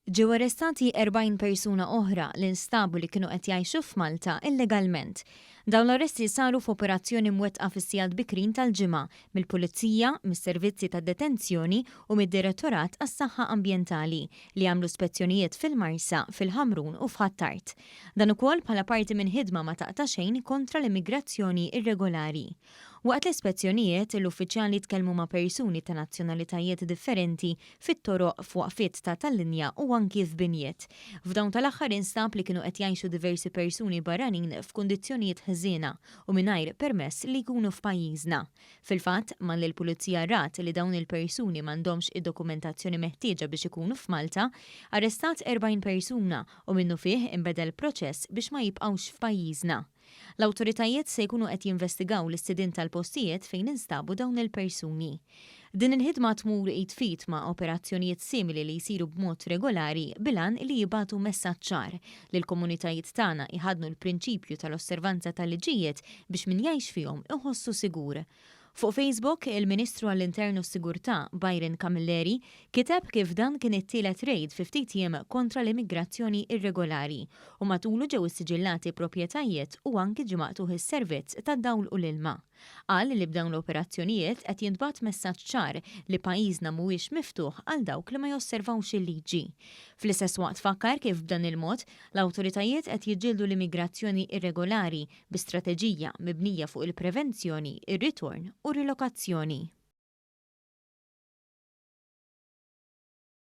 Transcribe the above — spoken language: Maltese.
Ġew arrestati 40 persuna oħra li nstabu li kienu qed jgħixu f'Malta illegalment. Dawn l-arresti saru f'operazzjoni mwettqa fis-sigħat bikrin tal-ġimgħa mill-Pulizija, mis-Servizzi tad-Detenzjoni u mid-Direttorat għas-Saħħa Ambjentali li għamlu spezzjonijiet fil-Marsa, fil-Ħamrun u f'Ħattart. Dan ukoll bħala parti minn ħidma ma taqta' xejn kontra l-immigrazzjoni irregolari. Waqt l-ispezzjonijiet, l-uffiċjali tkellmu ma' persuni ta' nazzjonalitajiet differenti fit-toroq f'waqfiet ta' tal-linja u anki f'binjiet. F'dawn tal-aħħar instab li kienu qed jgħixu diversi persuni barranin f'kundizzjonijiet ħżiena u mingħajr permess li jkunu f'pajjiżna. Fil-fatt, malli l-Pulizija rat li dawn il-persuni m'għandhomx id-dokumentazzjoni meħtieġa biex ikunu f'Malta, arrestat 40 persuna u minnu fih inbeda l-proċess biex ma jibqgħux f'pajjiżna. L-awtoritajiet se jkunu qed jinvestigaw l-istidin tal-postijiet fejn instabu dawn il-persuni. Din il-ħidma tmur id-fit ma' operazzjonijiet simili li jsiru b'mod regolari bilan li jibatu messaġġ ċar li l-komunitajiet tagħna iħadnu l-prinċipju tal-osservanza tal-liġijiet biex min jgħix fihom iħossu sigur. Fuq Facebook, il-Ministru għall-Internu s-Sigurtà Byron Camilleri kiteb kif dan kien it-tielet rejd fi ftit jiem kontra l-immigrazzjoni irregolari u matulu ġew issiġillati proprjetajiet u anki ġimgħatu is-servizz tad-dawl u l-ilma. Qal li b'dawn l-operazzjonijiet qed jintbagħat messaġġ ċar li pajjiżna mhuwiex miftuħ għal dawk li ma josservawx il-liġi. Fl-istess waqt fakkar kif b'dan il-mod l-awtoritajiet qed jiġġieldu l-immigrazzjoni irregolari bi strateġija mibnija fuq il-prevenzjoni, ir-ritorn u rilokazzjoni.